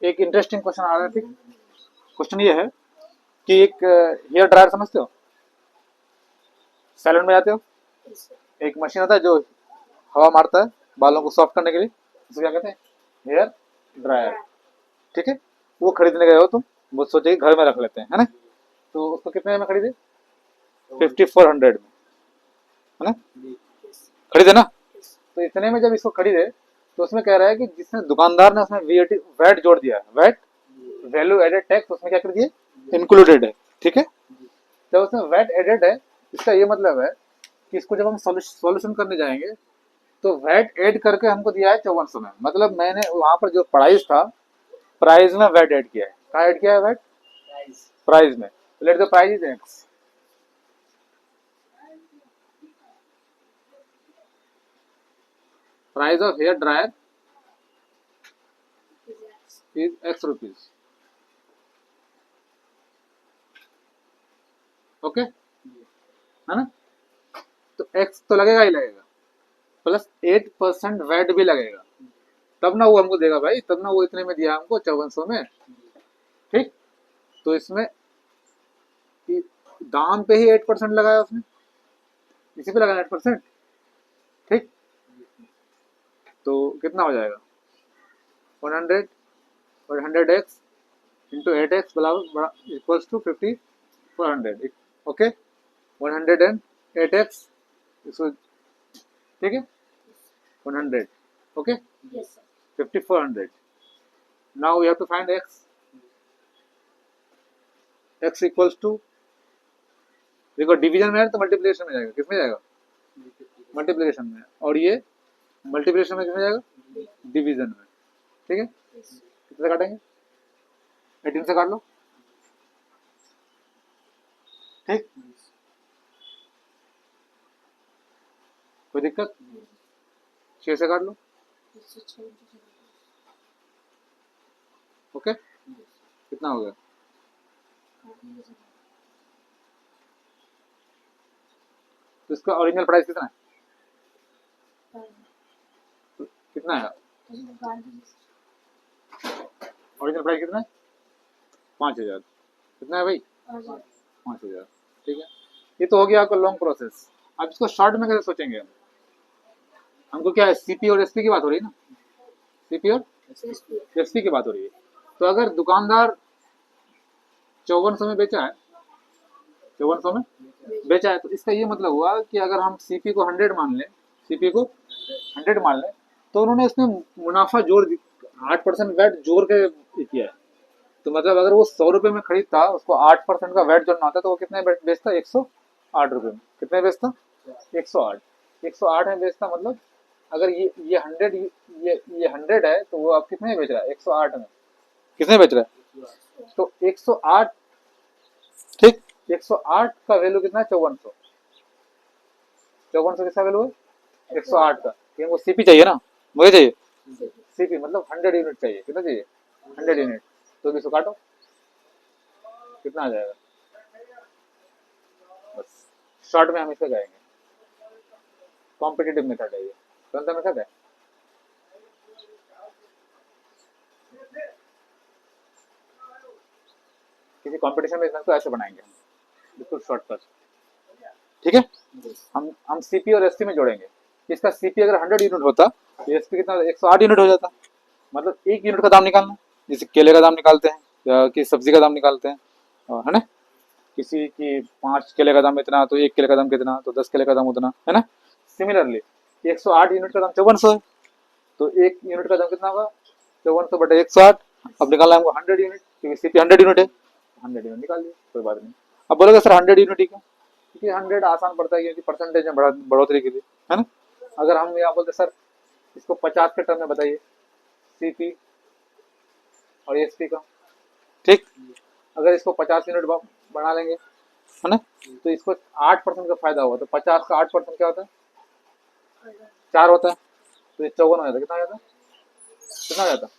एक interesting question आ रहा है। ठीक, क्वेश्चन ये है कि एक हेयर ड्रायर समझते हो, सैलून में जाते हो, एक मशीन होता है जो हवा मारता है बालों को सॉफ्ट करने के लिए, उसे क्या कहते हैं? Hair dryer. ठीक है, वो खरीदने गए हो तुम, वो सोचे कि घर में रख लेते हैं, है ना? तो उसको कितने में खरीदे? 5400 में, है ना? खरीदे ना? तो इतने में जब इसको खरीदे तो उसमें कह रहा है कि जिसने दुकानदार ने उसमें वैट जोड़ दिया है, वैट वैल्यू एडेड टैक्स उसमें क्या कर दिए? इंक्लूडेड है। ठीक है, जब उसमें वैट एडेड है, इसका ये मतलब है कि इसको जब हम सॉल्यूशन करने जाएंगे तो वैट ऐड करके हमको दिया है 5400 में। मतलब मैंने वहां पर जो प्राइस था, प्राइस में वैट ऐड किया है। कहाँ ऐड किया है वैट? प्राइस में। Let the price is x. Price of hair dryer is x rupees. Okay, है ना? तो एक्स तो लगेगा ही लगेगा, प्लस 8% वैट भी लगेगा, तब ना वो हमको देगा भाई, तब ना वो इतने में दिया हमको 5400 में। ठीक, तो इसमें दाम पे ही 8% लगाया उसने, इसी पे लगाया 8%। ठीक, तो कितना हो जाएगा? 100 और 100x इंटू 8x बराबर इक्वल्स टू 5400। ओके, 108x इसको, ठीक है, 100। Okay, 5400। Now we have to find x। x equals to, देखो डिवीजन में है तो मल्टीप्लिकेशन में जाएगा, किसमें जाएगा? मल्टीप्लिकेशन में। और ये मल्टीप्लिकेशन में किसमें जाएगा? डिवीजन में। ठीक है, कितने काटेंगे? 18 से काट लो। ठीक, कोई दिक्कत? 6 से काट लो। ओके, कितना हो गया? तो इसका ओरिजिनल प्राइस कितना है? कितना है ओरिजिनल प्राइस? कितना है? 5000। कितना है भाई? 5000। ठीक है, ये तो हो गया आपका लॉन्ग प्रोसेस। अब इसको शॉर्ट में कैसे सोचेंगे हम? हमको क्या है, सीपी और एसपी की बात हो रही है ना, सीपी और एसपी की बात हो रही है। तो अगर दुकानदार 5400 में बेचा है, 5400 में बेचा है, तो इसका ये मतलब हुआ कि अगर हम सीपी को 100 मान लें, सीपी को 100 मान लें, तो उन्होंने इसमें मुनाफा जोड़ 8% वैट जोड़ के किया है। तो मतलब अगर वो 100 रुपए में खरीदता, उसको 8% का वैट जोड़ना होता, तो वो कितने बेचता? 108 रुपए में। कितने बेचता? 108। 108 में बेचता, मतलब अगर ये 100, ये 100 है, तो वो आप कितने में बेच रहा है? 108 में। कितने बेच रहा है? तो 108। ठीक, 108 का वैल्यू कितना है? 5400। 5400 किसका वैल्यू है? 108 का। क्योंकि वो सीपी चाहिए ना, मुझे चाहिए सीपी, मतलब 100 यूनिट चाहिए। कितना चाहिए? 100 यूनिट। तो भी काटो, कितना आ जाएगा? बस शॉर्ट में हम इसे कहेंगे कॉम्पिटिटिव मेथड है, ये कौन सा मेथड है? किसी कंपटीशन में इसको ऐसे बनाएंगे हम, बिल्कुल शॉर्टकट। ठीक है, हम सीपी और एसपी में जोड़ेंगे। इसका सीपी अगर 100 यूनिट होता तो एसपी कितना? 108 यूनिट हो जाता। मतलब 1 यूनिट का दाम निकालना, जैसे केले का दाम निकालते हैं या किसी सब्जी का दाम निकालते हैं, है ना? किसी की 5 केले का दाम इतना, तो 1 केले का दाम कितना, तो 10 केले का दाम उतना, है ना? सिमिलरली 108 यूनिट का दाम 5400 है, तो 1 यूनिट का दाम कितना होगा? 5400 बटे 108। अब निकालना है हमको 100 यूनिट, क्योंकि सीपी 100 यूनिट है। 100 यूनिट निकाल दिए, कोई बात नहीं। अब बोलोगे सर 100 यूनिट ही क्यों? क्योंकि 100 आसान पड़ता है, क्योंकि परसेंटेज में बढ़ोतरी के लिए, है ना? अगर हम यहाँ बोलते सर इसको 50 के टर्म में बताइए, सीपी और एसपी का। ठीक, अगर इसको 50 यूनिट बढ़ा लेंगे, है ना, तो इसको 8% का फायदा होगा। तो 50 का 8% क्या होता है? 4 होता है। तो ये 54 हो जाता है। कितना हो जाता है? कितना हो जाता है?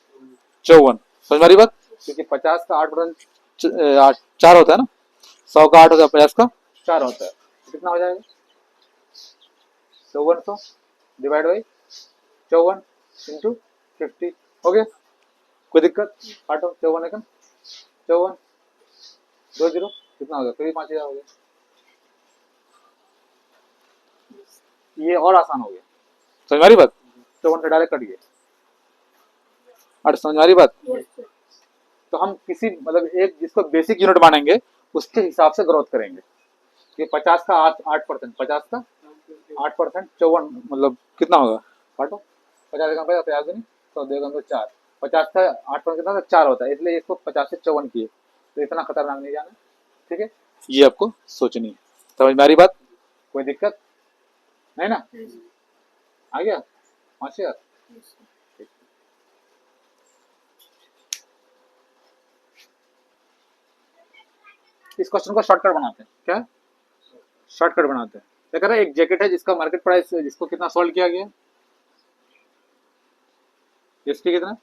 54। समझ मारी बात? क्योंकि 50 का 8% 4 होता है ना, 100 का 8 होता है, 50 का 4 होता है। तो कितना हो जाएगा? 5400 डिवाइड बाई 54 इंटू 50 हो गया, कोई दिक्कत? काटो 54 एकम 54 20 कितना हो गया? फिर 5000 हो गया। ये और आसान हो गया, समझ में आ रही बात? 54 से डायरेक्ट कट गया। और समझ में आ रही बात? तो हम किसी मतलब एक जिसको बेसिक यूनिट मानेंगे उसके हिसाब से ग्रोथ करेंगे कि 50 का 8%, 50 का 8%, 54 मतलब कितना होगा? काटो 50 का 50 नहीं, 100 देगा तो 4, 50 का 8% कितना था? 4 होता है, इसलिए इसको 50 से 54 किए, तो इतना खतरनाक नहीं जाना, ठीक है? ये आपको सोचनी है, समझ में आ रही बात? कोई दिक्कत नहीं ना? आ गया 5000? इस क्वेश्चन को शॉर्टकट बनाते हैं, क्या शॉर्टकट बनाते हैं। क्या कर रहा है, एक जैकेट है जिसका मार्केट प्राइस जिसको कितना सोल्ड किया गया, इसकी कितना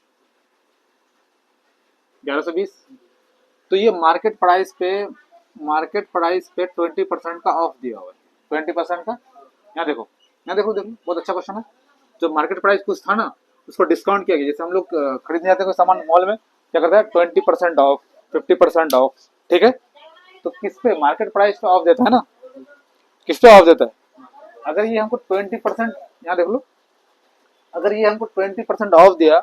1120, तो ये मार्केट प्राइस पे 20% का ऑफ दिया हुआ है, 20% का। यहाँ देखो, यहाँ देखो देखो, बहुत अच्छा क्वेश्चन है। जो मार्केट प्राइस कुछ था ना उसको डिस्काउंट किया गया, जैसे हम लोग खरीदने जाते हैं कोई सामान मॉल में, क्या करता है 20% ऑफ, 50% ऑफ, ठीक है? तो किस पे मार्केट प्राइस पे ऑफ देता है ना, किस पे ऑफ देता है? अगर ये हमको 20%, यहाँ देख लो, अगर ये हमको 20% ऑफ दिया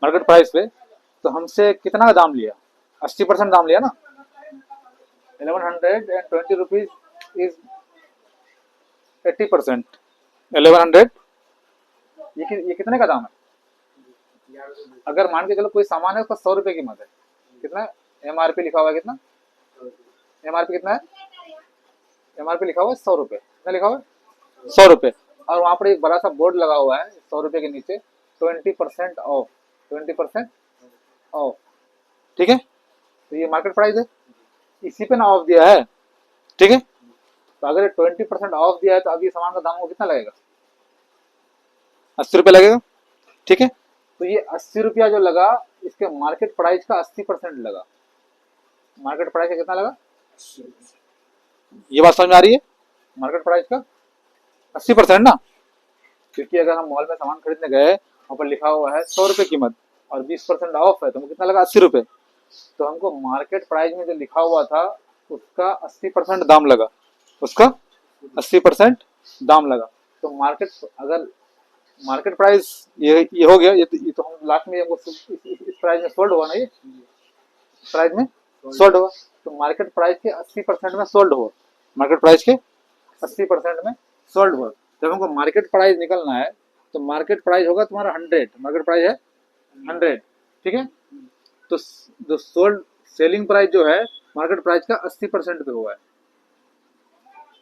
मार्केट प्राइस पे, तो हमसे कितना का दाम लिया? 80% दाम लिया ना। 1120 रुपीज इज 80%, 1100, ये कितने का दाम है? अगर मान के चलो कोई सामान है उसका 100 रुपए कीमत है, कितना एमआरपी लिखा हुआ है? कितना एमआरपी कितना है? एमआरपी लिखा हुआ है 100 रुपए, कितना लिखा हुआ है? 100 रुपए। और वहां पर एक बड़ा सा बोर्ड लगा हुआ है 100 रुपए के नीचे 20% ऑफ, 20% ऑफ, ठीक है? तो ये मार्केट प्राइस है, इसी पे ना ऑफ दिया है, ठीक है? तो अगर 20% ऑफ दिया है तो अब ये सामान का दाम वो कितना लगेगा? 80 रुपये लगेगा, ठीक है? तो ये 80 रुपया जो लगा, इसके मार्केट प्राइस का 80% लगा। मार्केट प्राइस का कितना लगा? ये बात समझ में आ रही है? मार्केट प्राइस का 80% ना, क्योंकि अगर हम मॉल में सामान खरीदने गए, वहां पर लिखा हुआ है 100 रुपए कीमत और 20% ऑफ है, तो कितना लगा? 80 रुपए। तो हमको मार्केट प्राइस में जो लिखा हुआ था उसका 80% दाम लगा, उसका 80% दाम लगा। तो अगर मार्केट प्राइस ये हो गया, ये तो हम लास्ट में इस प्राइस में सोल्ड हुआ ना, ये प्राइस में सोल्ड हुआ, तो मार्केट प्राइस के 80% में सोल्ड हुआ, मार्केट प्राइस के 80% में सोल्ड हुआ। जब हमको मार्केट प्राइस निकलना है तो मार्केट प्राइस होगा तुम्हारा 100, मार्केट प्राइस है 100, ठीक है? तो जो सोल्ड सेलिंग प्राइस जो है मार्केट प्राइस का 80% पे हुआ है,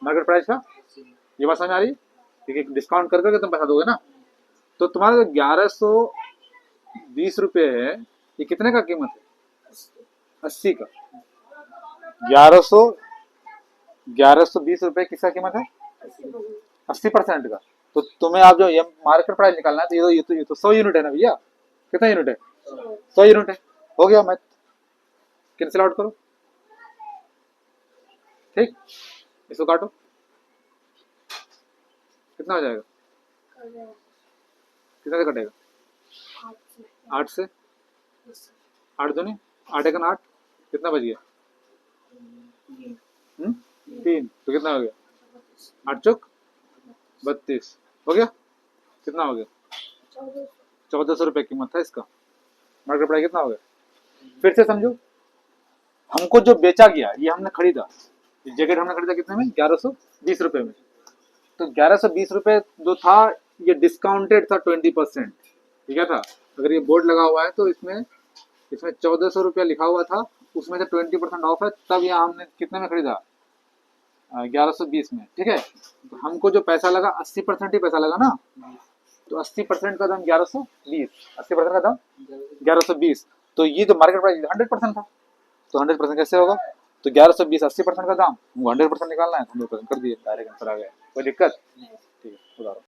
मार्केट प्राइस का। ये बात समझ आ रही है? ठीक है, डिस्काउंट कर करके तुम पैसा दोगे ना। तो तुम्हारा जो 1120 रुपये है, ये कितने का कीमत है? 80 का। 1120 रुपये किसका कीमत है? 80% का। तो तुम्हें आप जो ये मार्केट प्राइस निकालना है, तो ये तो 100 यूनिट है ना भैया, कितना यूनिट है? 100 यूनिट है। हो गया, मैथ कैंसिल आउट करो, ठीक? इसको काटो, कितना हो जाएगा? कितना से कटेगा? 8 से, 8 दूनी 8 एक 8, कितना बच गया? 3, तो कितना हो गया? 8 चौक 32, हो गया? कितना हो गया? 1400 रुपये कीमत था इसका, मार्केट प्राइस कितना हो गया? फिर से समझो, हमको जो बेचा गया, ये हमने खरीदा, जैकेट हमने खरीदा कितने में? 1120 रुपये में। तो 1120 रुपये जो था ये डिस्काउंटेड था 20%, ठीक है था? अगर ये बोर्ड लगा हुआ है तो इसमें 1400 रुपया लिखा हुआ था, उसमें से 20% ऑफ है, तब यहाँ हमने कितने में खरीदा? 1120 में, ठीक है? तो हमको जो पैसा लगा 80% ही पैसा लगा ना, तो 80% का दाम 1120, 80% का दाम 1120। तो ये जो मार्केट प्राइस 100% था, तो 100% कैसे होगा? तो 1120 80% का दाम, 100% निकालना है, 100% कर दिए, डायरेक्ट आंसर आ गया। कोई दिक्कत? ठीक है,